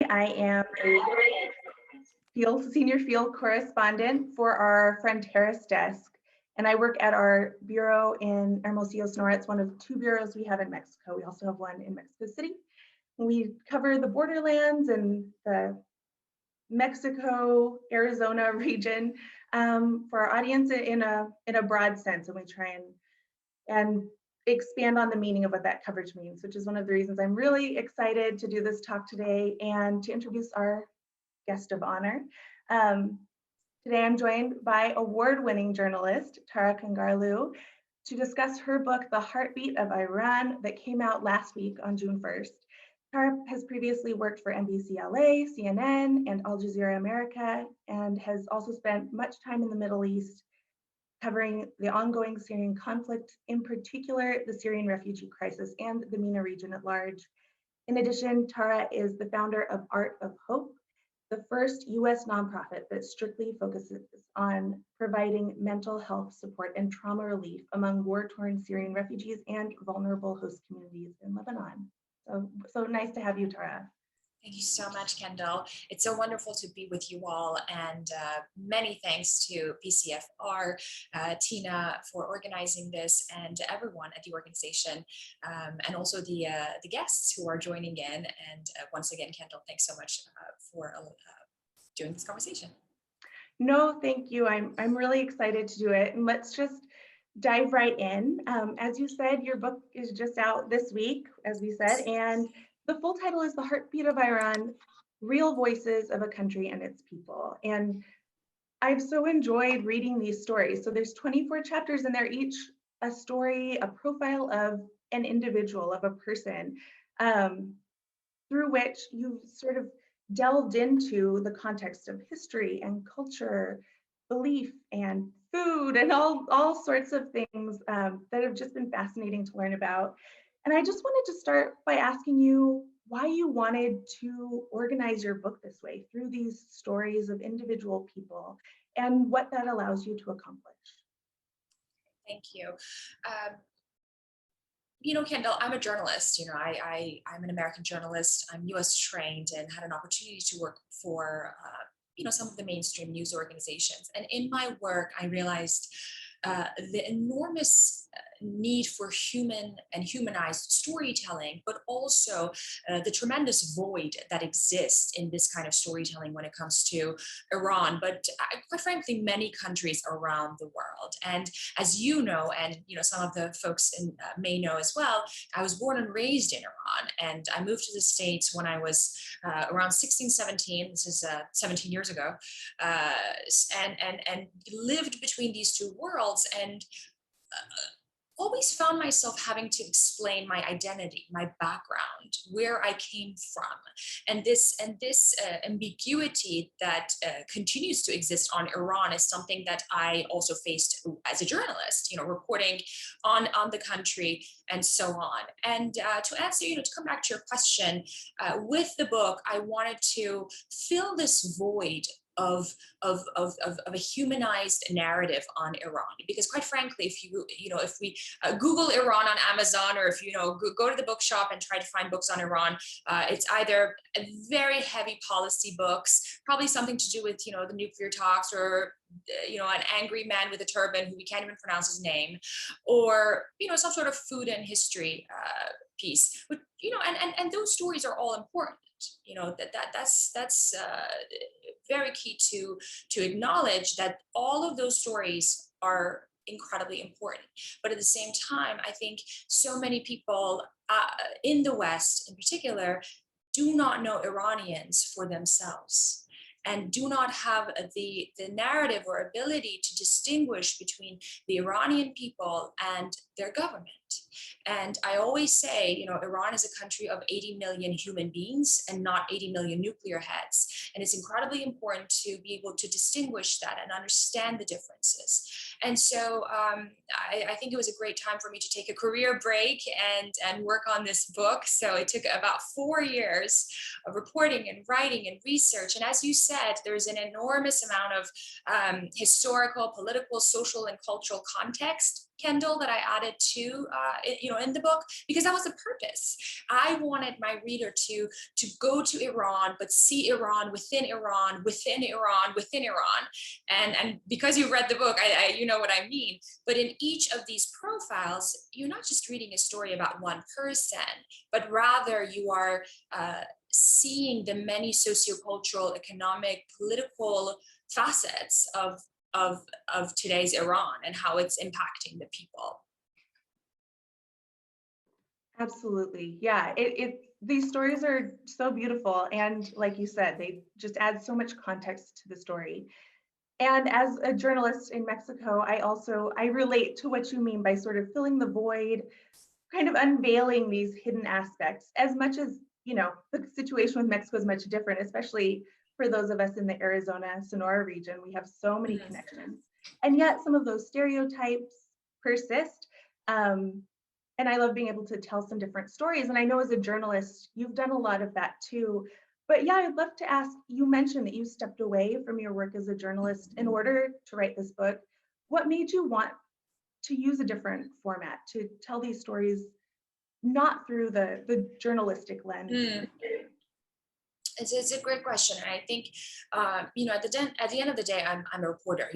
I am a senior field correspondent for our Fronteras desk, and I work at our bureau in Hermosillo, Sonora. It's one of 2 bureaus we have in Mexico. We also have one in Mexico City. We cover the borderlands and the Mexico, Arizona region for our audience in a broad sense, and we try and expand on the meaning of what that coverage means, which is one of the reasons I'm really excited to do this talk today and to introduce our guest of honor. Today I'm joined by award-winning journalist Tara Kangarloo to discuss her book, The Heartbeat of Iran, that came out last week on June 1st. Tara has previously worked for NBC LA, CNN, and Al Jazeera America, and has also spent much time in the Middle East covering the ongoing Syrian conflict, in particular the Syrian refugee crisis and the MENA region at large. In addition, Tara is the founder of Art of Hope, the first US nonprofit that strictly focuses on providing mental health support and trauma relief among war-torn Syrian refugees and vulnerable host communities in Lebanon. So nice to have you, Tara. Thank you so much, Kendall. It's so wonderful to be with you all, and many thanks to PCFR, Tina, for organizing this, and to everyone at the organization, and also the guests who are joining in. And once again, Kendall, thanks so much for doing this conversation. No, thank you. I'm really excited to do it, and let's just dive right in. As you said, your book is just out this week, as we said, and the full title is The Heartbeat of Iran, Real Voices of a Country and Its People. And I've so enjoyed reading these stories. So there's 24 chapters and they're each a story, a profile of an individual, of a person, through which you've sort of delved into the context of history and culture, belief and food and all sorts of things that have just been fascinating to learn about. And I just wanted to start by asking you why you wanted to organize your book this way, through these stories of individual people, and what that allows you to accomplish. Thank you. Kendall, I'm a journalist. I'm an American journalist. I'm US trained and had an opportunity to work for some of the mainstream news organizations. And in my work, I realized the enormous need for human and humanized storytelling, but also the tremendous void that exists in this kind of storytelling when it comes to Iran, but quite frankly, many countries around the world. And as you know, and some of the folks may know as well, I was born and raised in Iran, and I moved to the States when I was around 16, 17. This is 17 years ago, and lived between these two worlds, and always found myself having to explain my identity, my background, where I came from, and this ambiguity that continues to exist on Iran is something that I also faced as a journalist, reporting on the country and so on. And to answer, to come back to your question, with the book, I wanted to fill this void of a humanized narrative on Iran, because quite frankly, if we Google Iran on Amazon, or if go to the bookshop and try to find books on Iran, it's either very heavy policy books, probably something to do with the nuclear talks, or an angry man with a turban who we can't even pronounce his name, or some sort of food and history piece. But and those stories are all important. That's very key to acknowledge that all of those stories are incredibly important. But at the same time, I think so many people in the West in particular do not know Iranians for themselves, and do not have the narrative or ability to distinguish between the Iranian people and their government. And I always say, Iran is a country of 80 million human beings and not 80 million nuclear heads. And it's incredibly important to be able to distinguish that and understand the differences. And so I think it was a great time for me to take a career break and work on this book. So it took about 4 years of reporting and writing and research. And as you said, there's an enormous amount of historical, political, social, and cultural context Kendall, that I added to, in the book, because that was the purpose. I wanted my reader to go to Iran, but see Iran within Iran, within Iran, within Iran. And because you read the book, you know what I mean. But in each of these profiles, you're not just reading a story about one person, but rather you are seeing the many sociocultural, economic, political facets of today's Iran and how it's impacting the people. Absolutely. Yeah, these stories are so beautiful. And like you said, they just add so much context to the story. And as a journalist in Mexico, I relate to what you mean by sort of filling the void, kind of unveiling these hidden aspects. As much as, the situation with Mexico is much different, especially for those of us in the Arizona, Sonora region. We have so many connections. And yet some of those stereotypes persist. And I love being able to tell some different stories. And I know as a journalist, you've done a lot of that too. But yeah, I'd love to ask, you mentioned that you stepped away from your work as a journalist in order to write this book. What made you want to use a different format to tell these stories, not through the journalistic lens? It's a great question, and I think at the end of the day, I'm a reporter.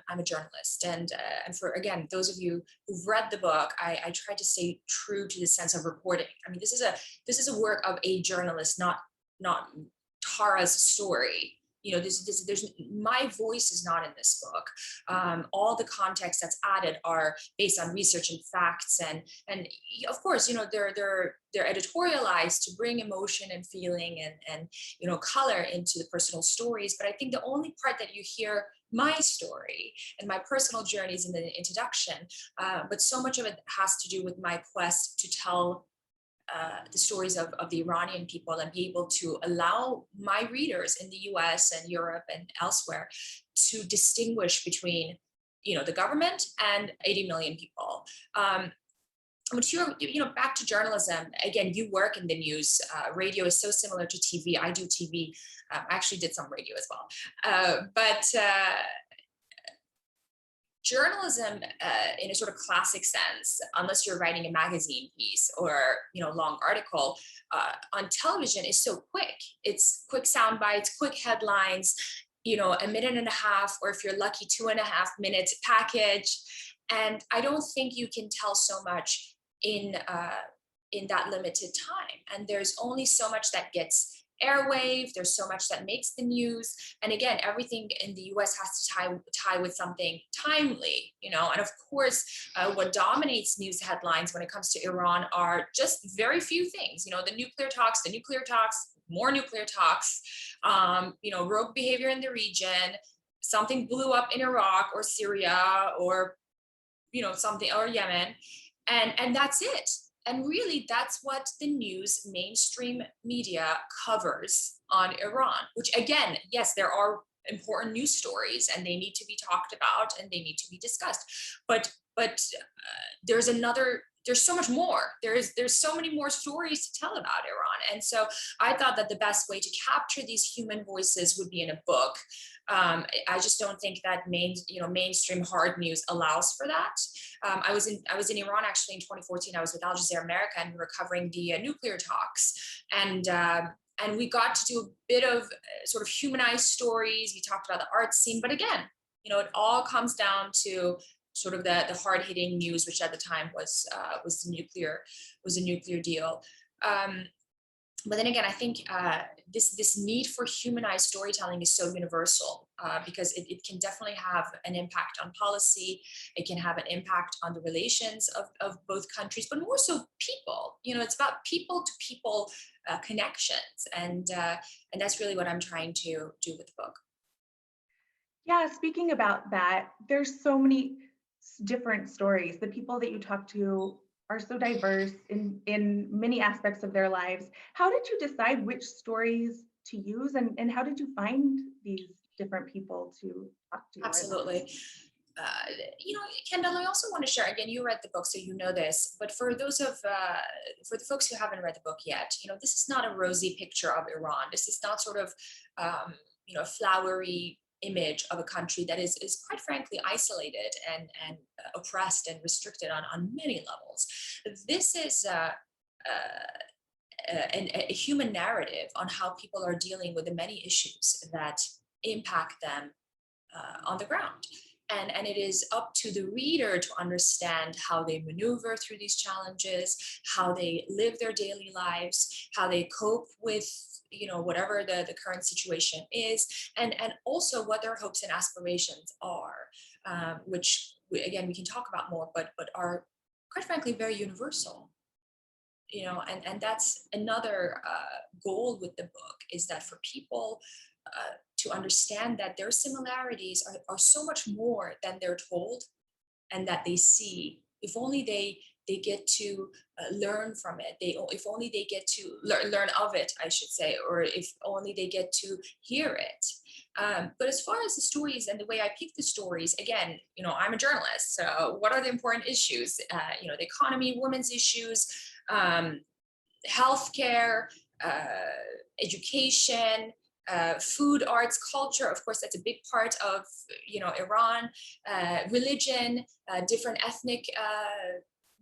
I'm a journalist, and for, again, those of you who've read the book, I try to stay true to the sense of reporting. I mean, this is a work of a journalist, not Tara's story. There's my voice is not in this book. All the context that's added are based on research and facts, and of course, they're editorialized to bring emotion and feeling and color into the personal stories. But I think the only part that you hear my story and my personal journeys in the introduction, but so much of it has to do with my quest to tell the stories of the Iranian people and be able to allow my readers in the US and Europe and elsewhere to distinguish between, the government and 80 million people. But back to journalism, again, you work in the news. Radio is so similar to TV. I do TV. I actually did some radio as well. But journalism, in a sort of classic sense, unless you're writing a magazine piece or long article, on television is so quick. It's quick sound bites, quick headlines, a minute and a half, or if you're lucky, 2.5 minutes package. And I don't think you can tell so much in that limited time. And there's only so much that gets airwave. There's so much that makes the news. And again, everything in the US has to tie with something timely, and of course, what dominates news headlines when it comes to Iran are just very few things, the nuclear talks, more nuclear talks, rogue behavior in the region, something blew up in Iraq or Syria or, something, or Yemen. And that's it. And really, that's what the news mainstream media covers on Iran, which, again, yes, there are important news stories and they need to be talked about and they need to be discussed. But there's so much more. There's so many more stories to tell about Iran. And so I thought that the best way to capture these human voices would be in a book. I just don't think that mainstream hard news allows for that. I was in Iran actually in 2014. I was with Al Jazeera America, and we were covering the nuclear talks, and we got to do a bit of sort of humanized stories. We talked about the art scene, but again, it all comes down to sort of the hard hitting news, which at the time was a nuclear deal. But then again, I think this need for humanized storytelling is so universal because it can definitely have an impact on policy. It can have an impact on the relations of both countries, but more so people. It's about people to people connections, and that's really what I'm trying to do with the book. Yeah, speaking about that, there's so many different stories. The people that you talk to are so diverse in many aspects of their lives. How did you decide which stories to use, and how did you find these different people to talk to? Absolutely. Kendall, I also want to share, again, you read the book, so you know this, but for the folks who haven't read the book yet, this is not a rosy picture of Iran. This is not sort of, flowery image of a country that is quite frankly isolated and oppressed and restricted on many levels. This is a human narrative on how people are dealing with the many issues that impact them on the ground. And it is up to the reader to understand how they maneuver through these challenges, how they live their daily lives, how they cope with whatever the current situation is, and also what their hopes and aspirations are, which again we can talk about more, but are quite frankly very universal. And that's another goal with the book, is that for people to understand that their similarities are so much more than they're told and that they see. If only they get to learn from it, if only they get to learn of it, I should say, or if only they get to hear it. But as far as the stories and the way I pick the stories, again, I'm a journalist, so what are the important issues? The economy, women's issues, healthcare, education, food, arts, culture. Of course, that's a big part of Iran. Religion, different ethnic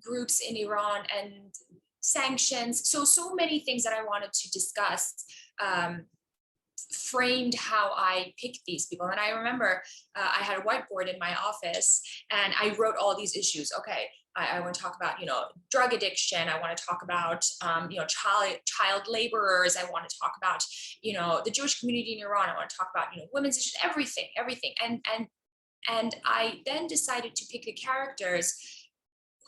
groups in Iran, and sanctions. So many things that I wanted to discuss framed how I picked these people. And I remember I had a whiteboard in my office and I wrote all these issues. Okay, I want to talk about, drug addiction. I want to talk about, child laborers. I want to talk about, the Jewish community in Iran. I want to talk about, women's issues, everything. And I then decided to pick the characters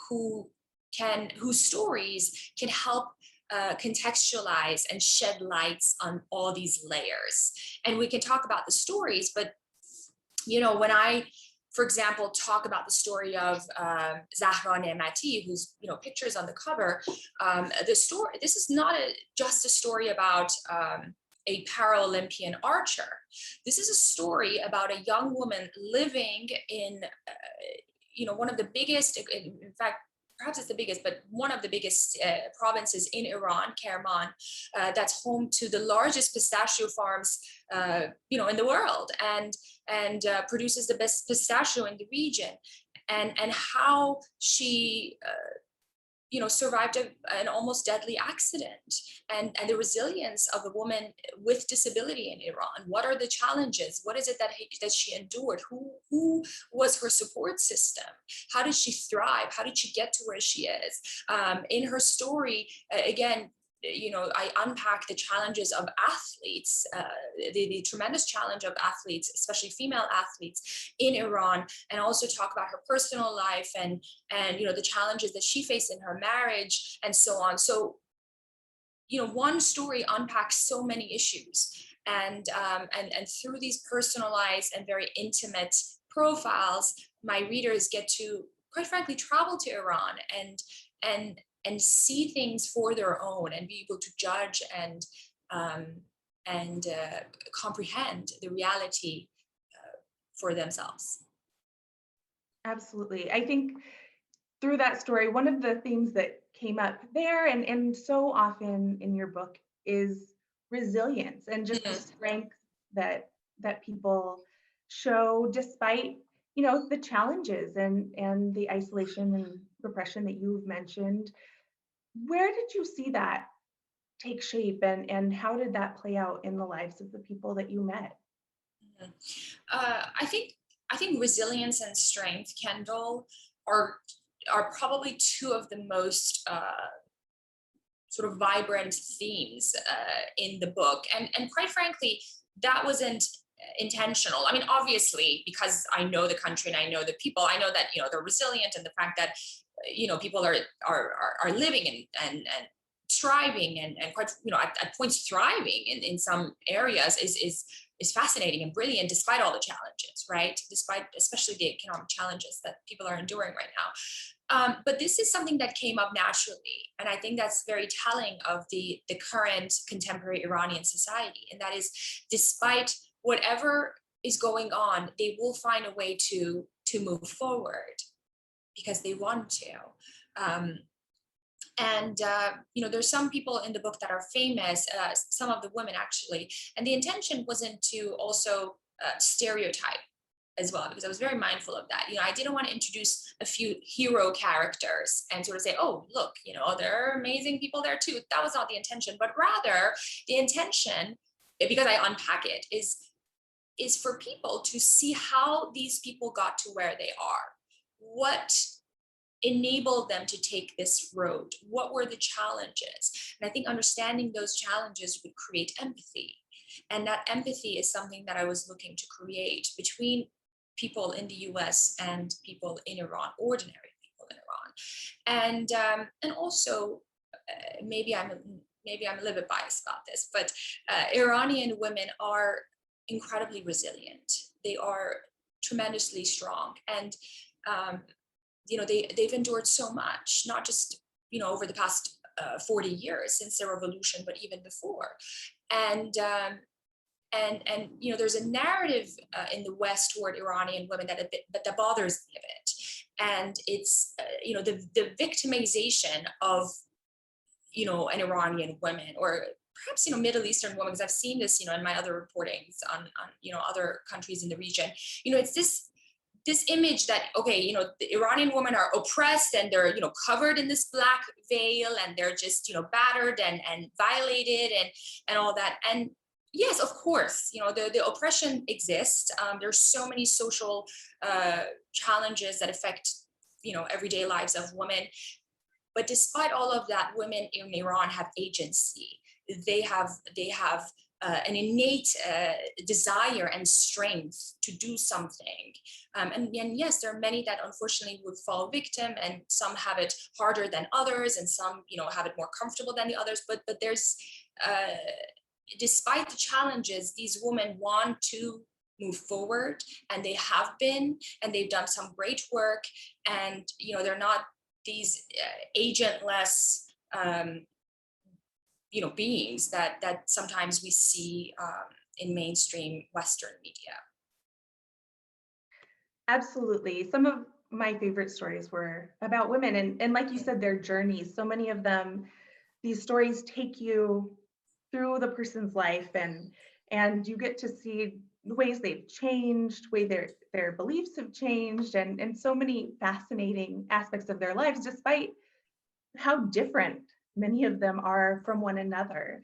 whose stories can help contextualize and shed lights on all these layers. And we can talk about the stories, but when I, for example, talk about the story of Zahra Nemati, whose pictures on the cover, this is not just a story about a Paralympian archer. This is a story about a young woman living in one of the biggest, in fact, perhaps it's the biggest, but one of the biggest provinces in Iran, Kerman, that's home to the largest pistachio farms, in the world, and produces the best pistachio in the region, and how she, survived an almost deadly accident, and the resilience of a woman with disability in Iran. What are the challenges? What is it that she endured? Who was her support system? How did she thrive? How did she get to where she is? In her story, again, I unpack the challenges of athletes, the tremendous challenge of athletes, especially female athletes in Iran, and also talk about her personal life and the challenges that she faced in her marriage and so on. So, one story unpacks so many issues, and through these personalized and very intimate profiles, my readers get to, quite frankly, travel to Iran and see things for their own, and be able to judge and comprehend the reality for themselves. Absolutely. I think through that story, one of the themes that came up there and so often in your book is resilience, and just the strength that people show despite the challenges and the isolation and repression that you've mentioned. Where did you see that take shape, and how did that play out in the lives of the people that you met? I think resilience and strength, Kendall, are probably two of the most sort of vibrant themes in the book, and quite frankly, that wasn't intentional. I mean, obviously, because I know the country and I know the people, I know that they're resilient, and the fact that people are living and striving and quite at points thriving in some areas is fascinating and brilliant, despite all the challenges, right? Despite especially the economic challenges that people are enduring right now. But this is something that came up naturally, and I think that's very telling of the current contemporary Iranian society, and that is, despite whatever is going on, they will find a way to move forward because they want to. There's some people in the book that are famous, some of the women actually, and the intention wasn't to also stereotype as well, because I was very mindful of that. I didn't want to introduce a few hero characters and sort of say, oh, look, there are amazing people there too. That was not the intention, but rather the intention, because I unpack it, is for people to see how these people got to where they are. What enabled them to take this road? What were the challenges? And I think understanding those challenges would create empathy. And that empathy is something that I was looking to create between people in the US and people in Iran, ordinary people in Iran. And also, maybe I'm a little bit biased about this, but Iranian women are incredibly resilient. They are tremendously strong. And they've endured so much, not just over the past 40 years since the revolution, but even before. And there's a narrative in the West toward Iranian women that bothers me a bit, and it's the victimization of an Iranian woman, or perhaps Middle Eastern women, because I've seen this in my other reportings on other countries in the region. It's this image that, okay, the Iranian women are oppressed and they're covered in this black veil, and they're just battered and violated and all that. And yes, of course, the oppression exists. There's so many social challenges that affect everyday lives of women. But despite all of that, women in Iran have agency. They have an innate desire and strength to do something. And yes, there are many that unfortunately would fall victim, and some have it harder than others, and some have it more comfortable than the others. But there's despite the challenges, these women want to move forward, and they have been, and they've done some great work. And they're not these agentless beings that sometimes we see in mainstream Western media. Absolutely. Some of my favorite stories were about women, and like you said, their journeys. So many of them, these stories take you through the person's life, and you get to see the ways they've changed, way their beliefs have changed, and so many fascinating aspects of their lives, despite how different many of them are from one another,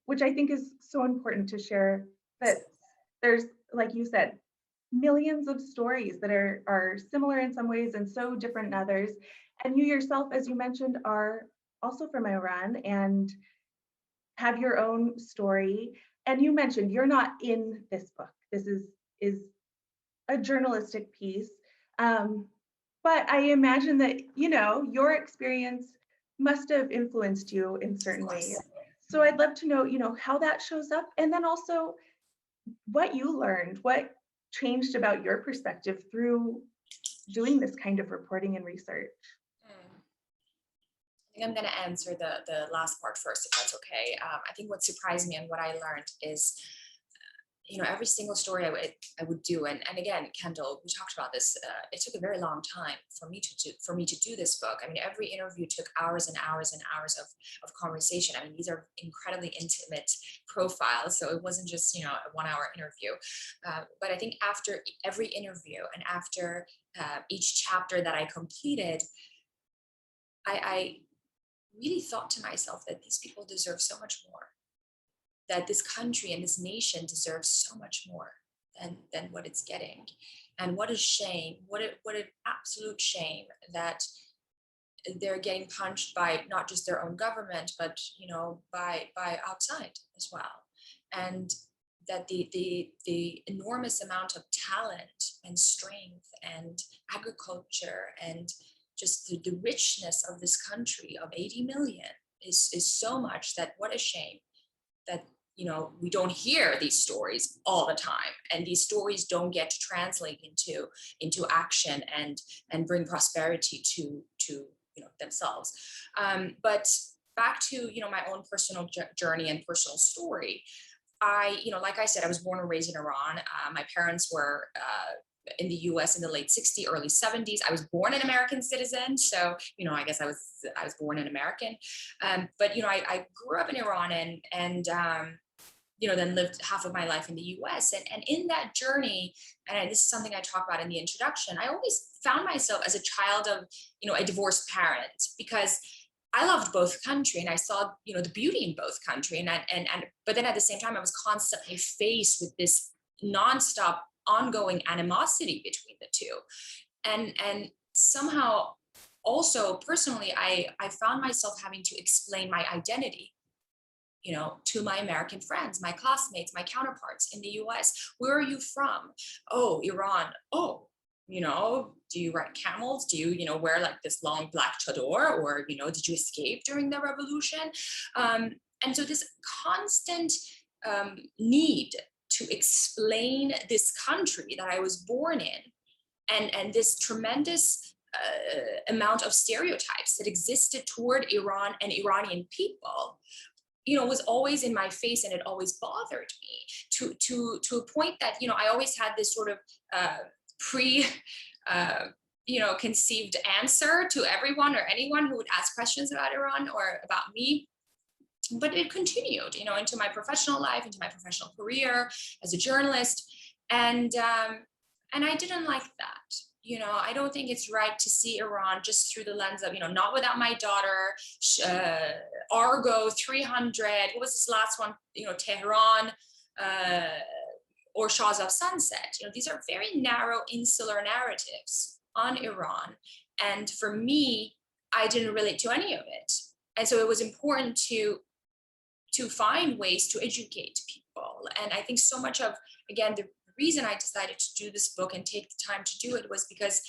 which I think is so important to share, that there's, like you said, millions of stories that are similar in some ways and so different in others. And you yourself, as you mentioned, are also from Iran and have your own story. And you mentioned you're not in this book. This is a journalistic piece. But I imagine that, your experience must have influenced you in certain ways. So I'd love to know, how that shows up, and then also what you learned, what changed about your perspective through doing this kind of reporting and research. I think I'm going to answer the last part first, if that's okay. I think what surprised me and what I learned is, every single story I would do, and again, Kendall, we talked about this. It took a very long time for me to do this book. I mean, every interview took hours and hours and hours of conversation. I mean, these are incredibly intimate profiles, so it wasn't just a 1 hour interview. But I think after every interview and after each chapter that I completed, I really thought to myself that these people deserve so much more, that this country and this nation deserves so much more than what it's getting. And what a shame, what an absolute shame that they're getting punched by not just their own government, but by outside as well. And that the enormous amount of talent and strength and agriculture and just the richness of this country of 80 million is so much that what a shame that we don't hear these stories all the time, and these stories don't get to translate into action and bring prosperity to themselves. But back to my own personal journey and personal story. Like I said, I was born and raised in Iran. My parents were in the US in the late 60s, early 70s. I was born an American citizen. So, I guess I was born an American. But, I grew up in Iran, and then lived half of my life in the US. And in that journey, and this is something I talk about in the introduction, I always found myself as a child of, a divorced parent, because I loved both country and I saw, the beauty in both country. But then at the same time, I was constantly faced with this nonstop ongoing animosity between the two. And somehow also personally, I found myself having to explain my identity, to my American friends, my classmates, my counterparts in the US. Where are you from? Oh, Iran. Oh, do you ride camels? Do you, wear like this long black chador? Or, did you escape during the revolution? And so this constant need to explain this country that I was born in, and this tremendous amount of stereotypes that existed toward Iran and Iranian people, was always in my face, and it always bothered me to a point that, I always had this sort of conceived answer to everyone or anyone who would ask questions about Iran or about me. But it continued, into my professional life, into my professional career as a journalist. And I didn't like that. I don't think it's right to see Iran just through the lens of, Not Without My Daughter, Argo 300, what was this last one? Tehran, or Shahs of Sunset. These are very narrow, insular narratives on Iran. And for me, I didn't relate to any of it. And so it was important to find ways to educate people. And I think so much of, again, the reason I decided to do this book and take the time to do it was because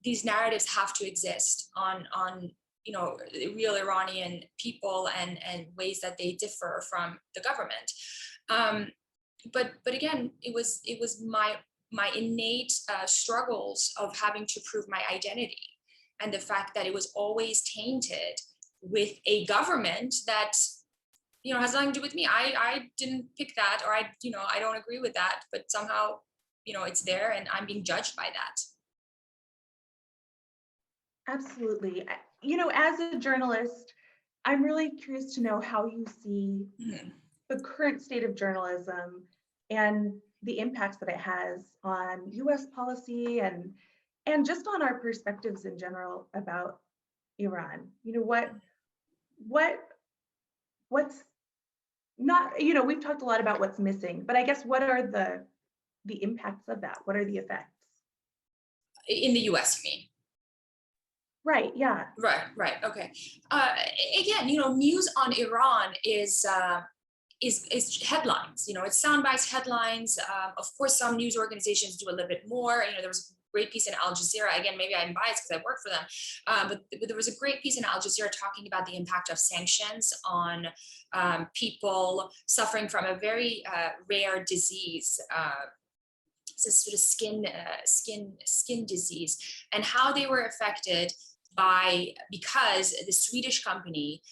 these narratives have to exist on real Iranian people and ways that they differ from the government. But again, it was my innate struggles of having to prove my identity, and the fact that it was always tainted with a government that has nothing to do with me. I didn't pick that, or I don't agree with that, but somehow, it's there and I'm being judged by that. Absolutely. As a journalist, I'm really curious to know how you see the current state of journalism and the impacts that it has on US policy and just on our perspectives in general about Iran. What's not, we've talked a lot about what's missing, but I guess what are the impacts of that? What are the effects? In the US, you mean? Right, yeah. Right, okay. Again, news on Iran is headlines, it's sound bites headlines. Of course, some news organizations do a little bit more. There was a great piece in Al Jazeera. Again, maybe I'm biased because I work for them, but there was a great piece in Al Jazeera talking about the impact of sanctions on people suffering from a very rare disease. It's a sort of skin disease, and how they were affected because the Swedish company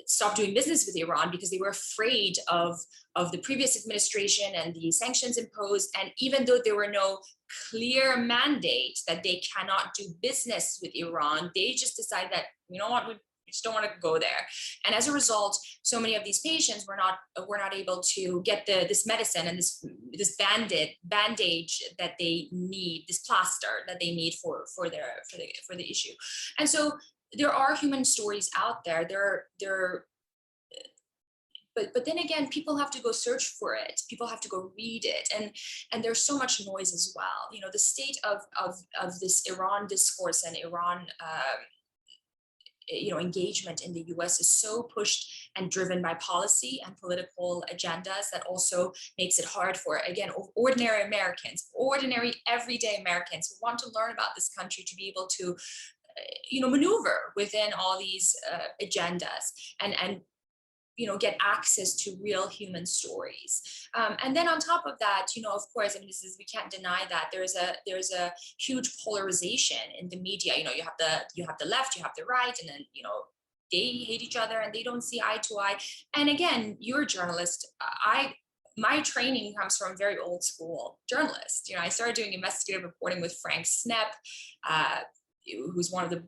stopped doing business with Iran because they were afraid of the previous administration and the sanctions imposed. And even though there were no clear mandate that they cannot do business with Iran, they just decided that, we just don't want to go there. And as a result, so many of these patients were not able to get this medicine and this bandage that they need, this plaster that they need for the issue. And so there are human stories out there. But then again, people have to go search for it. People have to go read it, and there's so much noise as well. The state of this Iran discourse and Iran engagement in the US is so pushed and driven by policy and political agendas that also makes it hard for, again, ordinary Americans, ordinary everyday Americans who want to learn about this country to be able to maneuver within all these agendas and get access to real human stories. And then on top of that, of course, we can't deny that there's a huge polarization in the media. You have the left, you have the right, and then, they hate each other and they don't see eye to eye. And again, you're a journalist. My training comes from very old school journalist. I started doing investigative reporting with Frank Snepp, who's one of the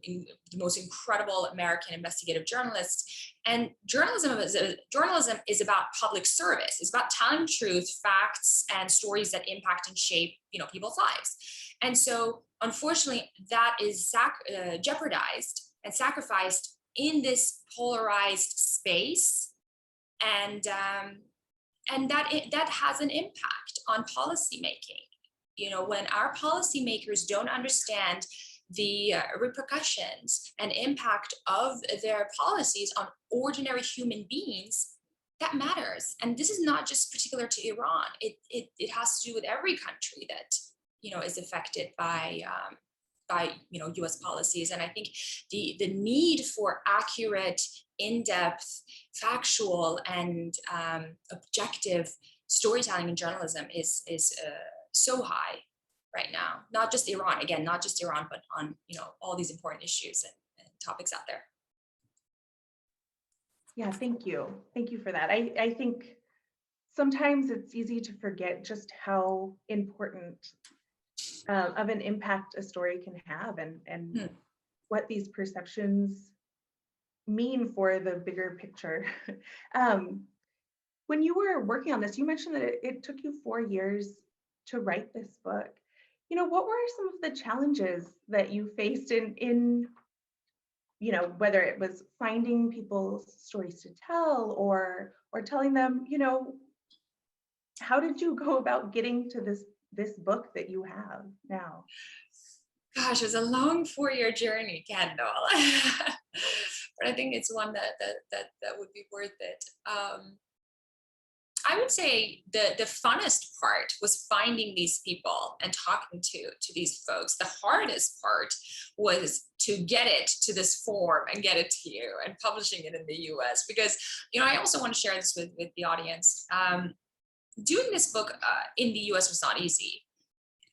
most incredible American investigative journalists. And journalism is about public service. It's about telling truth, facts, and stories that impact and shape, people's lives. And so, unfortunately, that is jeopardized and sacrificed in this polarized space, and that has an impact on policymaking. When our policymakers don't understand the repercussions and impact of their policies on ordinary human beings, that matters. And this is not just particular to Iran. It has to do with every country that is affected by U.S. policies. And I think the need for accurate, in-depth, factual, and objective storytelling in journalism is so high right now. Not just Iran, but on all these important issues and topics out there. Yeah, thank you. Thank you for that. I think sometimes it's easy to forget just how important of an impact a story can have, and what these perceptions mean for the bigger picture. When you were working on this, you mentioned that it took you 4 years to write this book. What were some of the challenges that you faced in whether it was finding people's stories to tell or telling them, how did you go about getting to this book that you have now? Gosh, it was a long 4-year journey, Kendall. But I think it's one that would be worth it. I would say the funnest part was finding these people and talking to these folks. The hardest part was to get it to this form and get it to you and publishing it in the US, because I also want to share this with the audience. Doing this book in the US was not easy.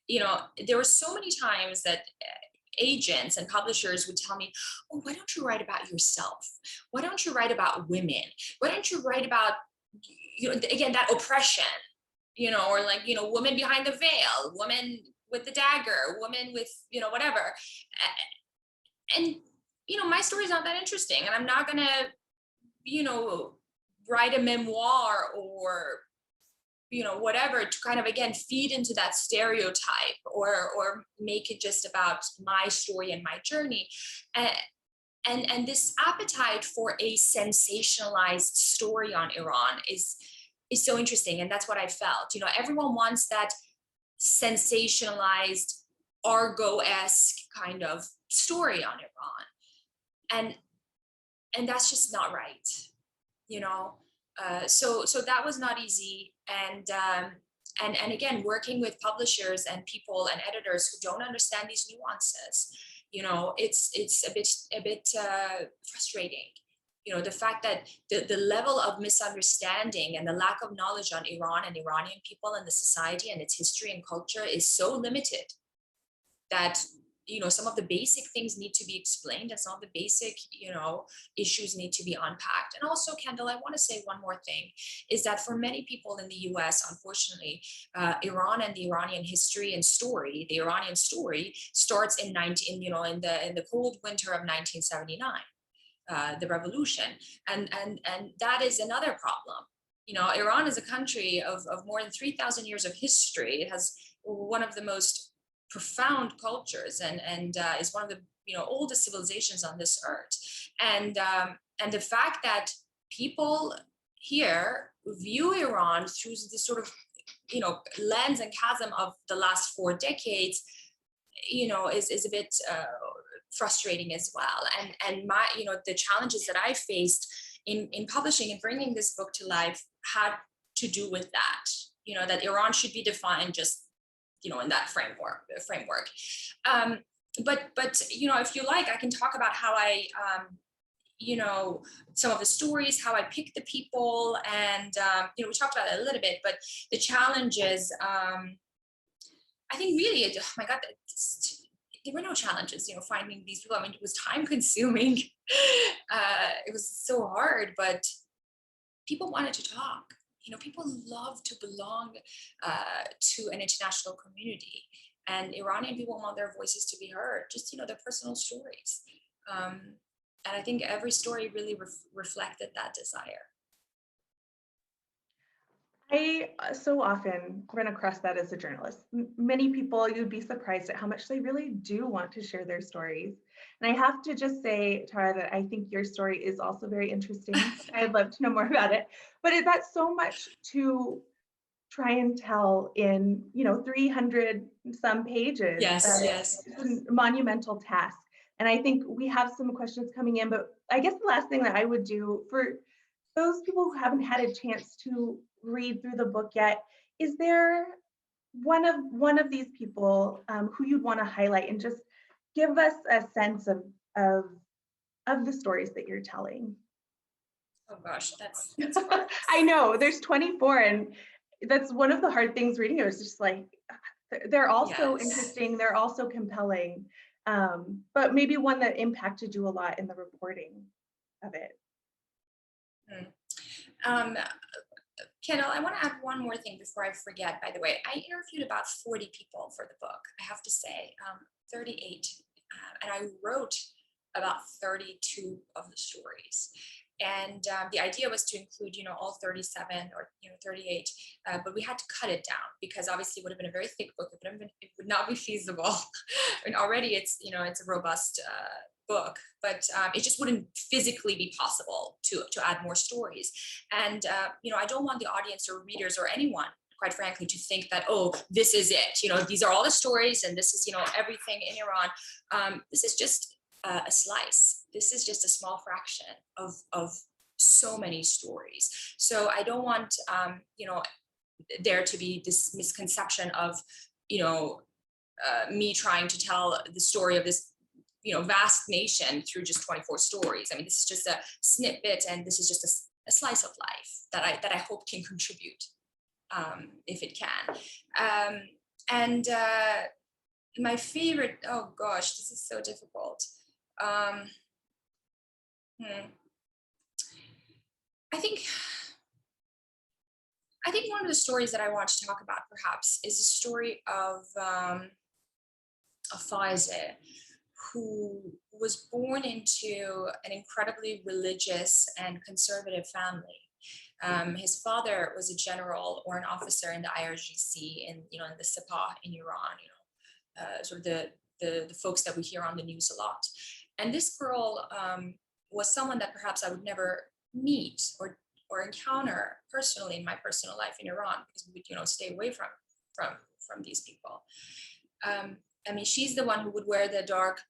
There were so many times that agents and publishers would tell me, oh, why don't you write about yourself? Why don't you write about women? Why don't you write about, again, that oppression, or like, woman behind the veil, woman with the dagger, woman with, whatever. And, my story is not that interesting, and I'm not going to, write a memoir or, whatever, to kind of, again, feed into that stereotype or make it just about my story and my journey. And this appetite for a sensationalized story on Iran is so interesting. And that's what I felt. Everyone wants that sensationalized, Argo-esque kind of story on Iran. And that's just not right. So that was not easy. And again, working with publishers and people and editors who don't understand these nuances, it's a bit frustrating. The fact that the level of misunderstanding and the lack of knowledge on Iran and Iranian people and the society and its history and culture is so limited that some of the basic things need to be explained, and some of the basic issues need to be unpacked. And also, Kendall, I want to say one more thing, is that for many people in the US, unfortunately, Iran and the Iranian history and story, the Iranian story starts in the cold winter of 1979, the revolution, and that is another problem. Iran is a country of more than 3,000 years of history. It has one of the most profound cultures and is one of the oldest civilizations on this earth. And the fact that people here view Iran through the sort of lens and chasm of the last 4 decades, is a bit frustrating as well. And my the challenges that I faced in publishing and bringing this book to life had to do with that. That Iran should be defined just in that framework. But if you like, I can talk about how I some of the stories, how I picked the people, and we talked about it a little bit, but the challenges, I think really, oh my God, there were no challenges, finding these people. I mean, it was time consuming. It was so hard, but people wanted to talk. People love to belong to an international community. and Iranian people want their voices to be heard, just, their personal stories. And I think every story really reflected that desire. I so often run across that as a journalist. Many people, you'd be surprised at how much they really do want to share their stories. And I have to just say, Tara, that I think your story is also very interesting. I'd love to know more about it. But that's so much to try and tell in, 300 some pages. Yes, yes. It's a monumental task. And I think we have some questions coming in, but I guess the last thing that I would do for those people who haven't had a chance to read through the book yet, is there one of these people who you'd want to highlight and just give us a sense of the stories that you're telling? Oh gosh, that's hard. I know there's 24, and that's one of the hard things reading it. Was just like they're also Yes. interesting, they're also compelling, but maybe one that impacted you a lot in the reporting of it. Kendall, I want to add one more thing before I forget. By the way, I interviewed about 40 people for the book, I have to say, 38, and I wrote about 32 of the stories. And the idea was to include, all 37 or 38, but we had to cut it down because obviously it would have been a very thick book. It would not be feasible. I mean, already it's it's a robust book, but it just wouldn't physically be possible to add more stories. And I don't want the audience or readers or anyone, quite frankly, to think that, oh, this is it. These are all the stories, and this is everything in Iran. This is just a slice. This is just a small fraction of so many stories. So I don't want there to be this misconception of me trying to tell the story of this vast nation through just 24 stories. I mean, this is just a snippet, and this is just a slice of life that I hope can contribute, if it can. And my favorite, oh gosh, this is so difficult. I think one of the stories that I want to talk about perhaps is the story of Faize, who was born into an incredibly religious and conservative family. His father was a general or an officer in the IRGC in the Sepah in Iran, sort of the folks that we hear on the news a lot. And this girl was someone that perhaps I would never meet or encounter personally in my personal life in Iran, because we would stay away from these people. I mean, she's the one who would wear the dark,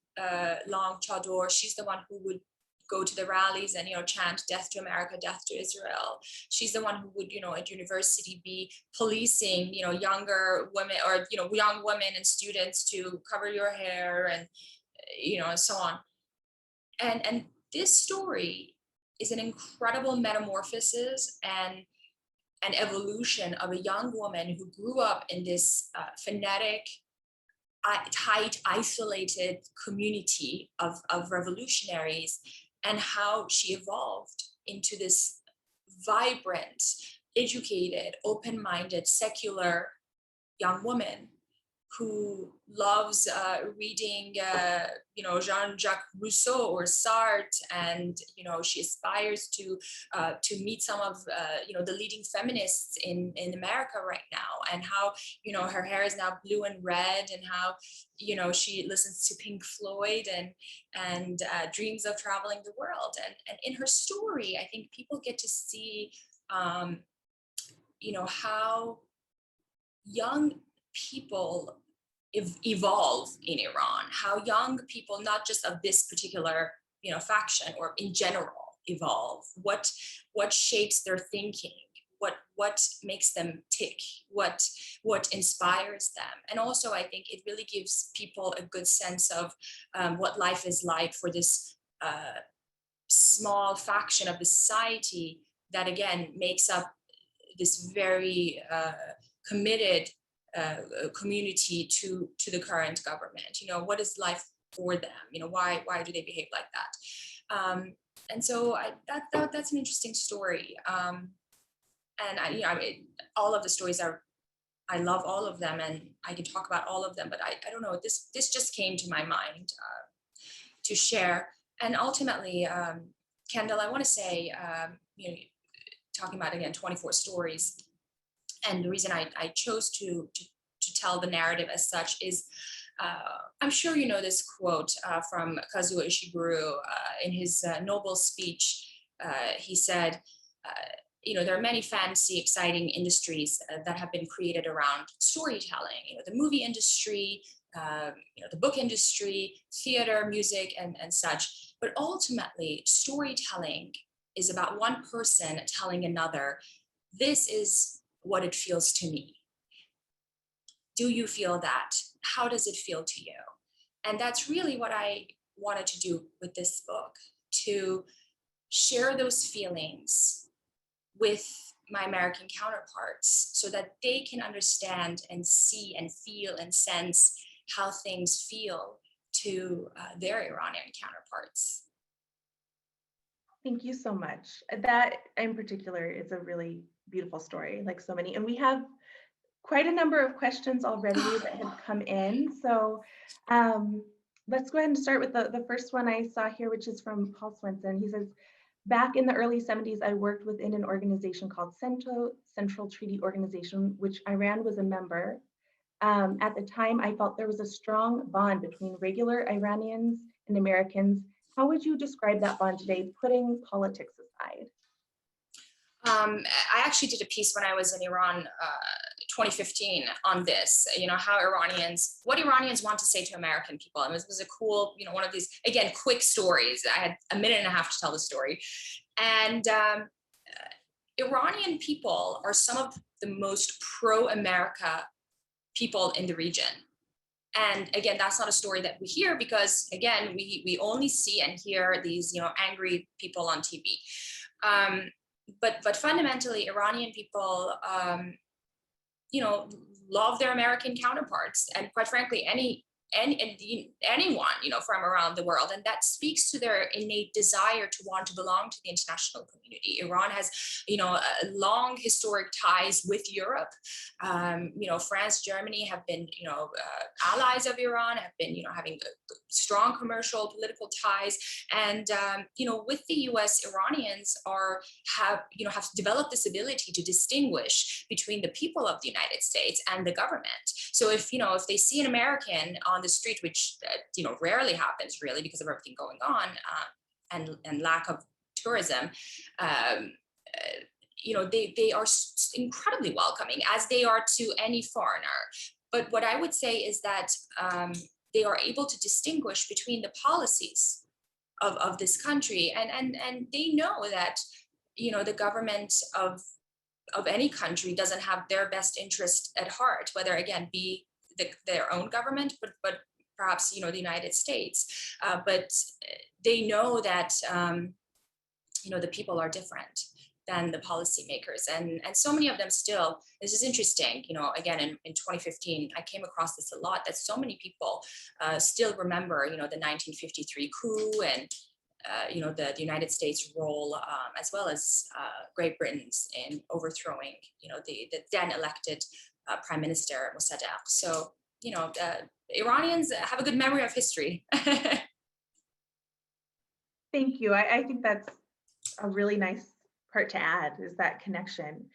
long chador. She's the one who would go to the rallies and chant "Death to America, Death to Israel." She's the one who would at university be policing younger women or young women and students to cover your hair and and so on. And this story is an incredible metamorphosis and an evolution of a young woman who grew up in this phonetic, tight, isolated community of revolutionaries, and how she evolved into this vibrant, educated, open-minded, secular young woman who loves reading, Jean-Jacques Rousseau or Sartre, and she aspires to meet some of the leading feminists in America right now, and how her hair is now blue and red, and how she listens to Pink Floyd and dreams of traveling the world. And in her story, I think people get to see how young people evolve in Iran, how young people, not just of this particular faction or in general, evolve, what shapes their thinking, what makes them tick, what inspires them. And also I think it really gives people a good sense of what life is like for this small faction of the society that again makes up this very committed community to the current government. What is life for them? Why do they behave like that? And so that's an interesting story. And all of the stories are I love all of them, and I can talk about all of them, but I don't know, this just came to my mind to share. And ultimately, Kendall, I want to say, talking about again 24 stories, and the reason I chose to tell the narrative as such is, I'm sure you know this quote from Kazuo Ishiguro in his Nobel speech. He said, there are many fancy, exciting industries that have been created around storytelling. The movie industry, the book industry, theater, music, and such. But ultimately, storytelling is about one person telling another, this is what it feels to me. Do you feel that? How does it feel to you? And that's really what I wanted to do with this book, to share those feelings with my American counterparts so that they can understand and see and feel and sense how things feel to their Iranian counterparts. Thank you so much. That in particular is a really beautiful story, like so many. And we have quite a number of questions already that have come in. So let's go ahead and start with the first one I saw here, which is from Paul Swenson. He says, back in the early 70s, I worked within an organization called Central Treaty Organization, which Iran was a member. At the time, I felt there was a strong bond between regular Iranians and Americans. How would you describe that bond today, putting politics aside? I actually did a piece when I was in Iran 2015 on this, what Iranians want to say to American people. And this was a cool, one of these, again, quick stories. I had a minute and a half to tell the story. And Iranian people are some of the most pro-America people in the region. And again, that's not a story that we hear because, again, we only see and hear these, angry people on TV. But fundamentally, Iranian people, love their American counterparts, and quite frankly, anyone, from around the world. And that speaks to their innate desire to want to belong to the international community. Iran has, long historic ties with Europe. France, Germany have been, allies of Iran, have been, having strong commercial, political ties. And, with the US, Iranians have developed this ability to distinguish between the people of the United States and the government. So if they see an American on the street, which, rarely happens really because of everything going on and lack of tourism, they are incredibly welcoming, as they are to any foreigner. But what I would say is that they are able to distinguish between the policies of this country, and they know that the government of any country doesn't have their best interest at heart, whether again be their own government, but perhaps the United States. But they know that the people are different than the policymakers, and so many of them still. This is interesting. Again, in 2015, I came across this a lot, that so many people still remember the 1953 coup and the United States role, as well as Great Britain's in overthrowing the then elected Prime Minister Mossadegh. So Iranians have a good memory of history. Thank you. I think that's a really nice part to add, is that connection.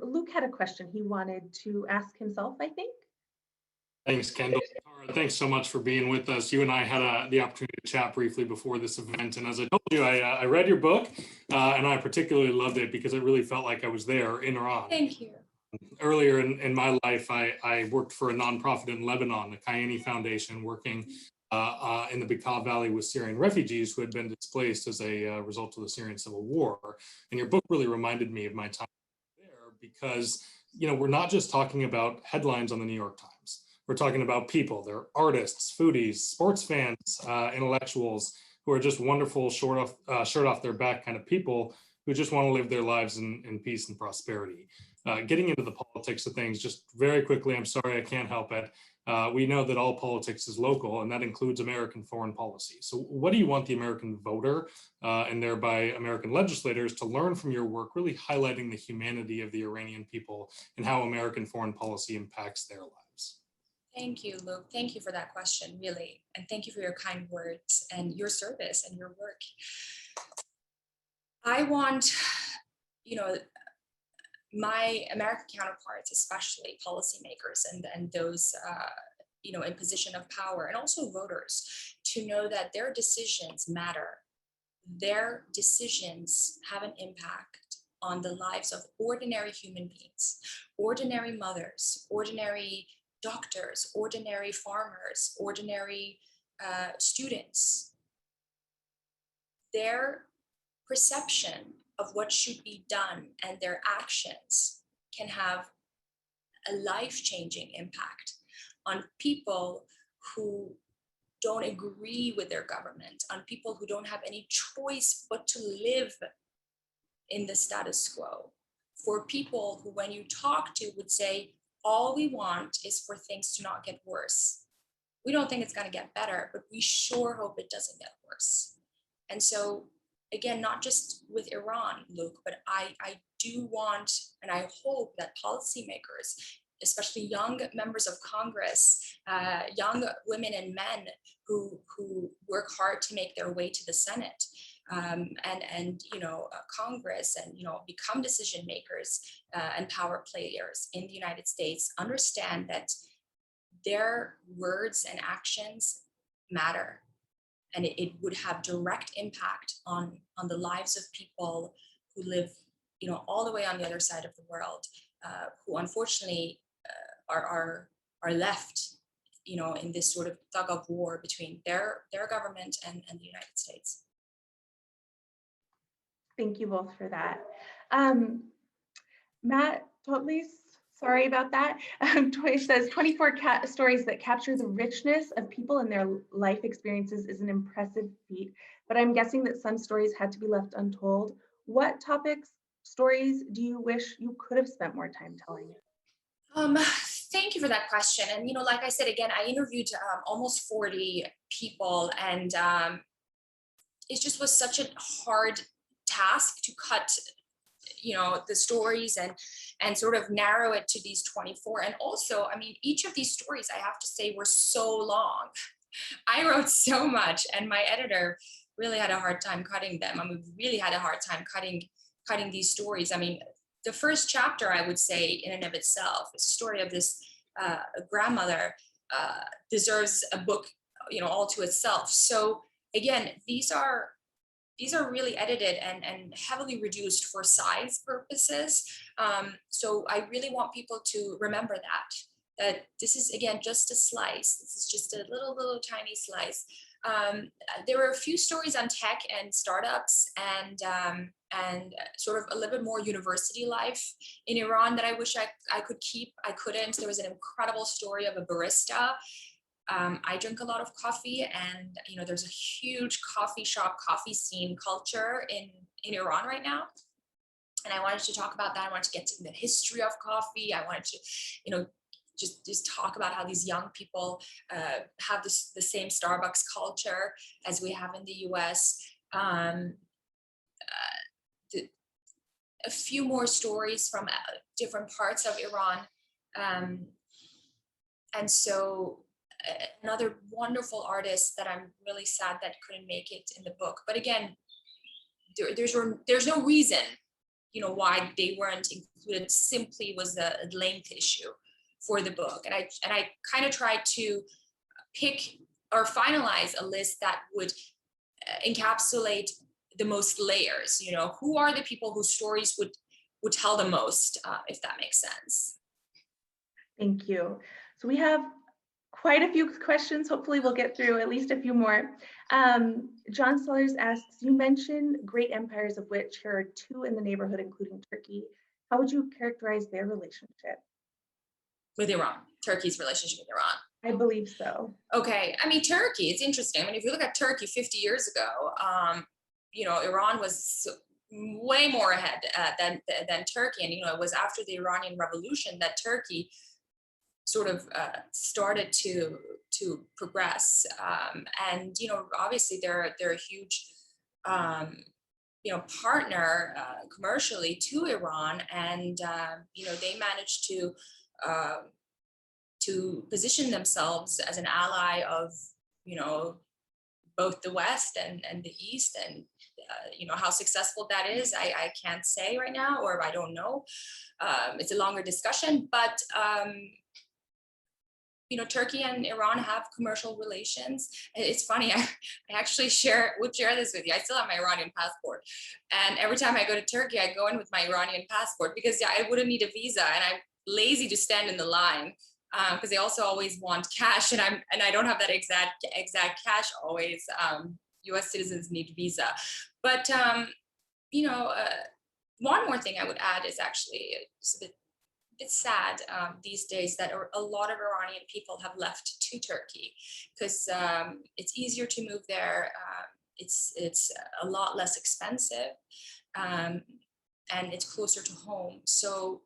Luke had a question he wanted to ask himself, I think. Thanks, Kendall. Tara, thanks so much for being with us. You and I had the opportunity to chat briefly before this event. And as I told you, I read your book and I particularly loved it because it really felt like I was there in Iran. Thank you. Earlier in my life, I worked for a nonprofit in Lebanon, the Kayani Foundation, working in the Bekaa Valley with Syrian refugees who had been displaced as a result of the Syrian civil war. And your book really reminded me of my time there because, we're not just talking about headlines on the New York Times. We're talking about people. They're artists, foodies, sports fans, intellectuals who are just wonderful, shirt off their back kind of people who just want to live their lives in peace and prosperity. getting into the politics of things, just very quickly, I'm sorry, I can't help it. We know that all politics is local, and that includes American foreign policy. So what do you want the American voter and thereby American legislators to learn from your work, really highlighting the humanity of the Iranian people and how American foreign policy impacts their lives? Thank you, Luke. Thank you for that question, really. And thank you for your kind words and your service and your work. I want, my American counterparts, especially policymakers and those, in position of power, and also voters, to know that their decisions matter. Their decisions have an impact on the lives of ordinary human beings, ordinary mothers, ordinary doctors, ordinary farmers, ordinary students. Their perception of what should be done and their actions can have a life-changing impact on people who don't agree with their government, on people who don't have any choice but to live in the status quo, for people who, when you talk to, would say, all we want is for things to not get worse. We don't think it's going to get better, but we sure hope it doesn't get worse. And so, again, not just with Iran, Luke, but I do want, and I hope that policymakers, especially young members of Congress, young women and men who work hard to make their way to the Senate, Congress, and become decision makers and power players in the United States, understand that their words and actions matter, and it would have direct impact on the lives of people who live, all the way on the other side of the world, who unfortunately are left, in this sort of tug of war between their government and the United States. Thank you both for that. Matt Totlis, sorry about that. Says 24 stories that capture the richness of people and their life experiences is an impressive feat, but I'm guessing that some stories had to be left untold. What topics, stories do you wish you could have spent more time telling? Thank you for that question. And, like I said, again, I interviewed almost 40 people, and it just was such a hard task to cut, the stories and sort of narrow it to these 24. And also, each of these stories, I have to say, were so long. I wrote so much, and my editor really had a hard time cutting them. Really had a hard time cutting these stories. The first chapter, I would say, in and of itself, is a story of this grandmother deserves a book, all to itself. So again, these are really edited and heavily reduced for size purposes. So I really want people to remember that this is, again, just a slice. This is just a little tiny slice. There were a few stories on tech and startups and sort of a little bit more university life in Iran that I wish I could keep. I couldn't. There was an incredible story of a barista. I drink a lot of coffee, and there's a huge coffee scene culture in Iran right now. And I wanted to talk about that. I wanted to get to the history of coffee. I wanted to, just talk about how these young people have the same Starbucks culture as we have in the US. A few more stories from different parts of Iran. And so another wonderful artist that I'm really sad that couldn't make it in the book. But again, there's no reason, why they weren't included. Simply was a length issue for the book. And I kind of tried to pick or finalize a list that would encapsulate the most layers. Who are the people whose stories would tell the most, if that makes sense. Thank you. So we have quite a few questions. Hopefully we'll get through at least a few more. John Sellers asks, you mentioned great empires, of which here are two in the neighborhood, including Turkey. How would you characterize their relationship? With Iran, Turkey's relationship with Iran. I believe so. Okay, Turkey, it's interesting. If you look at Turkey 50 years ago, Iran was way more ahead than Turkey. And, it was after the Iranian Revolution that Turkey sort of started to progress. And, obviously they're a huge, partner commercially to Iran. And, they managed to position themselves as an ally of, both the West and the East. And how successful that is, I can't say right now, or I don't know. It's a longer discussion, but Turkey and Iran have commercial relations. It's funny, I actually would share this with you. I still have my Iranian passport, and every time I go to Turkey, I go in with my Iranian passport because I wouldn't need a visa, and I'm lazy to stand in the line because they also always want cash, and I don't have that exact cash always. U.S. citizens need visa, but one more thing I would add is actually it's a bit sad these days that a lot of Iranian people have left to Turkey because it's easier to move there. It's a lot less expensive, and it's closer to home. So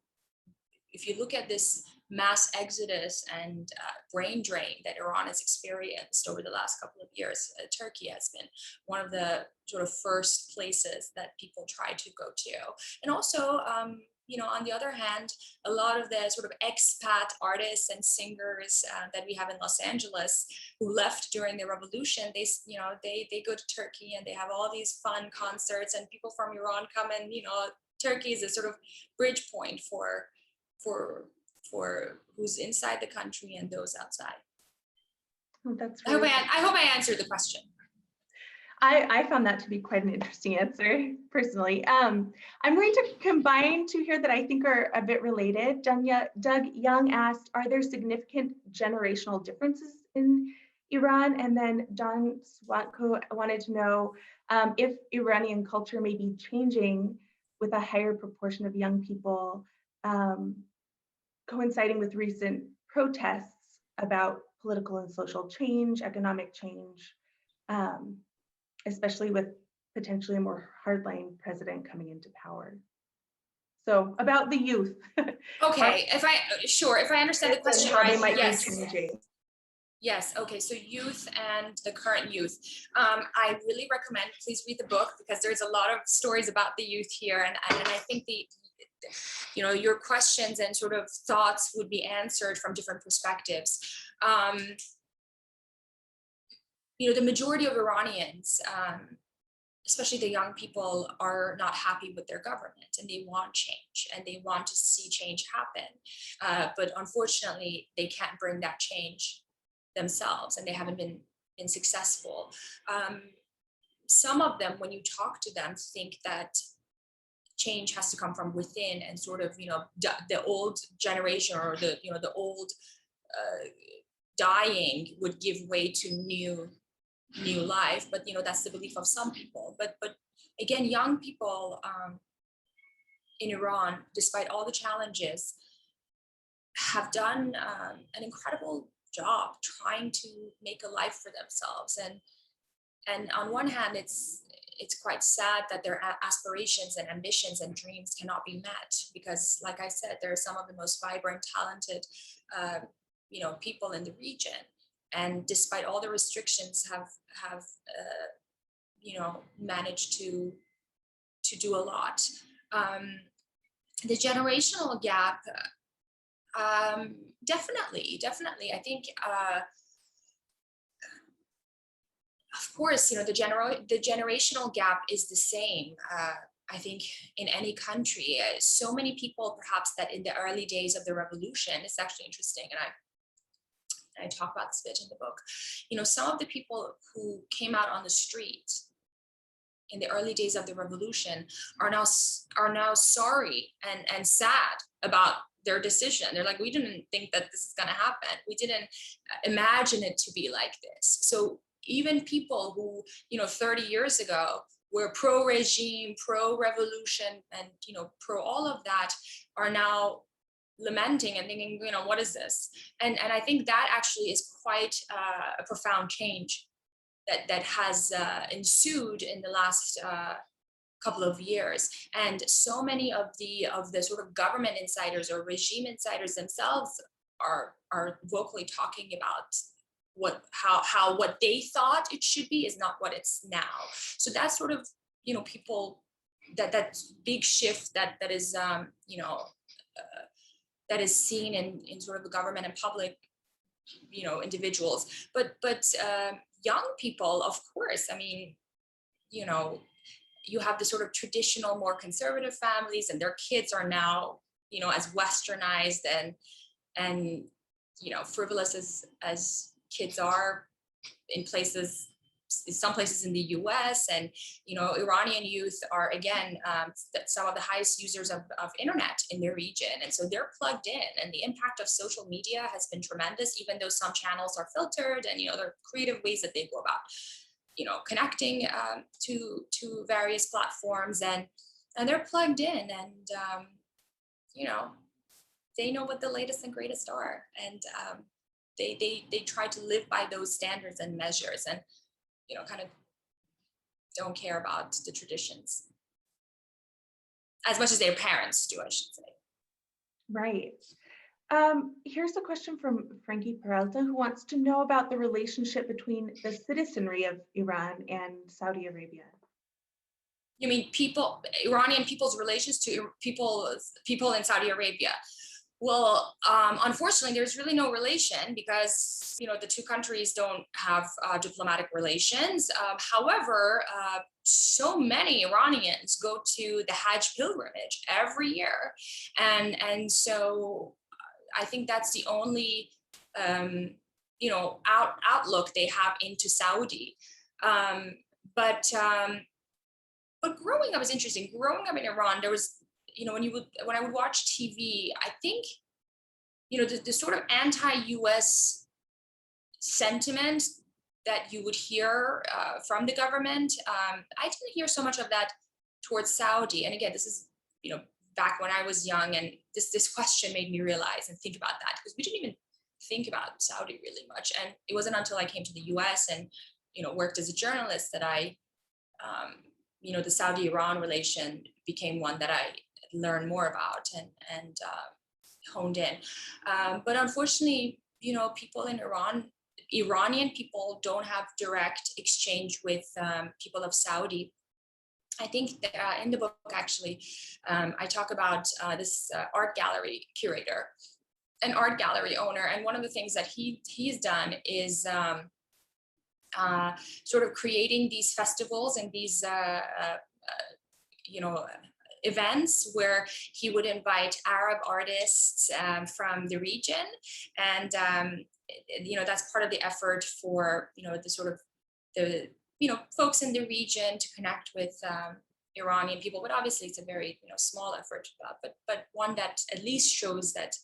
if you look at this mass exodus and brain drain that Iran has experienced over the last couple of years, Turkey has been one of the sort of first places that people try to go to. And also, on the other hand, a lot of the sort of expat artists and singers that we have in Los Angeles who left during the revolution, they go to Turkey and they have all these fun concerts, and people from Iran come, and Turkey is a sort of bridge point for who's inside the country and those outside. Oh, that's I hope I answered the question. I found that to be quite an interesting answer, personally. I'm going to combine two here that I think are a bit related. Doug Young asked, are there significant generational differences in Iran? And then Don Swatko wanted to know if Iranian culture may be changing with a higher proportion of young people coinciding with recent protests about political and social change, economic change, especially with potentially a more hardline president coming into power. So about the youth. Okay, if I understand the question how they right, might yes. be changing. Yes, okay, so youth and the current youth. I really recommend, please read the book because there's a lot of stories about the youth here, and I think your questions and sort of thoughts would be answered from different perspectives. The majority of Iranians, especially the young people, are not happy with their government, and they want change, and they want to see change happen. But unfortunately, they can't bring that change themselves, and they haven't been successful. Some of them, when you talk to them, think that change has to come from within, and sort of the old generation or the old dying would give way to new life. But that's the belief of some people. But again, young people in Iran, despite all the challenges, have done an incredible job trying to make a life for themselves. And on one hand, it's quite sad that their aspirations and ambitions and dreams cannot be met, because like I said, they're some of the most vibrant, talented people in the region, and despite all the restrictions have managed to do a lot. The generational gap, definitely I think of course, the generational gap is the same. I think in any country, so many people perhaps that in the early days of the revolution, it's actually interesting, and I talk about this a bit in the book. Some of the people who came out on the street in the early days of the revolution are now sorry and sad about their decision. They're like, we didn't think that this is going to happen. We didn't imagine it to be like this. So even people who 30 years ago were pro-regime, pro-revolution, and pro all of that, are now lamenting and thinking, what is this? And I think that actually is quite a profound change that has ensued in the last couple of years, and so many of the sort of government insiders or regime insiders themselves are vocally talking about how what they thought it should be is not what it's now. So that's sort of, you know, people that big shift that is that is seen in sort of the government and public, you know, individuals, but young people, of course, I mean, you know, you have the sort of traditional, more conservative families, and their kids are now, you know, as westernized and you know, frivolous as kids are in some places in the US. And, you know, Iranian youth are, again, some of the highest users of internet in their region. And so they're plugged in, and the impact of social media has been tremendous, even though some channels are filtered and, you know, there are creative ways that they go about, you know, connecting to various platforms, and they're plugged in, and, you know, they know what the latest and greatest are. And they try to live by those standards and measures, and, you know, kind of don't care about the traditions as much as their parents do, I should say. Right. Here's a question from Frankie Peralta, who wants to know about the relationship between the citizenry of Iran and Saudi Arabia. You mean Iranian people's relations to people in Saudi Arabia? Well, unfortunately, there's really no relation, because, you know, the two countries don't have diplomatic relations. However, so many Iranians go to the Hajj pilgrimage every year, and so I think that's the only you know, outlook they have into Saudi. But growing up is interesting. Growing up in Iran, there was, you know, when I would watch TV, I think, you know, the sort of anti-US sentiment that you would hear from the government, I didn't hear so much of that towards Saudi. And again, this is, you know, back when I was young, and this question made me realize and think about that, because we didn't even think about Saudi really much. And it wasn't until I came to the US and, you know, worked as a journalist that I, you know, the Saudi-Iran relation became one that I learned more about and honed in. But unfortunately, you know, people in Iranian people don't have direct exchange with people of Saudi. I think that, in the book, actually, I talk about this art gallery curator, an art gallery owner. And one of the things that he's done is sort of creating these festivals and these, you know, events where he would invite Arab artists from the region. And, you know, that's part of the effort for, you know, the sort of the, you know, folks in the region to connect with Iranian people. But obviously it's a very, you know, small effort, but one that at least shows that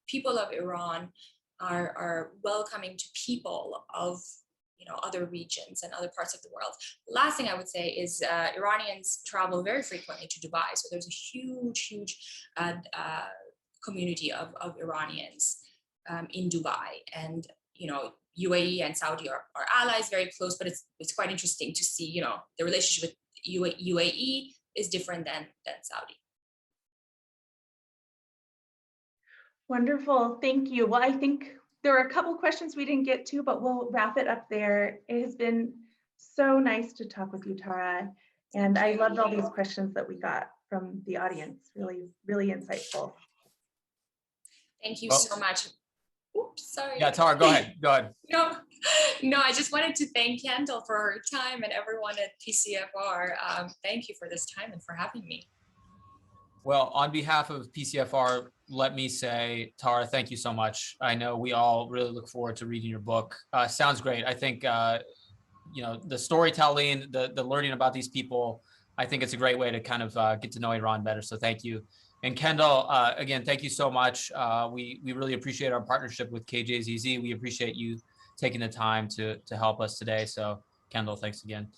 people of Iran are welcoming to people of, you know, other regions and other parts of the world. The last thing I would say is Iranians travel very frequently to Dubai. So there's a huge community of Iranians in Dubai. And, you know, UAE and Saudi are allies, very close, but it's quite interesting to see, you know, the relationship with UAE is different than Saudi. Wonderful, thank you. Well, I think there are a couple questions we didn't get to, but we'll wrap it up there. It has been so nice to talk with you, Tara. And I loved all these questions that we got from the audience. Really, really insightful. Thank you so much. Oops, sorry. Yeah, Tara, go ahead. No, I just wanted to thank Kendall for her time and everyone at PCFR. Thank you for this time and for having me. Well, on behalf of PCFR, let me say, Tara, thank you so much. I know we all really look forward to reading your book. Sounds great. I think, you know, the storytelling, the learning about these people, I think it's a great way to kind of get to know Iran better. So thank you. And Kendall, again, thank you so much. We really appreciate our partnership with KJZZ. We appreciate you taking the time to help us today. So Kendall, thanks again.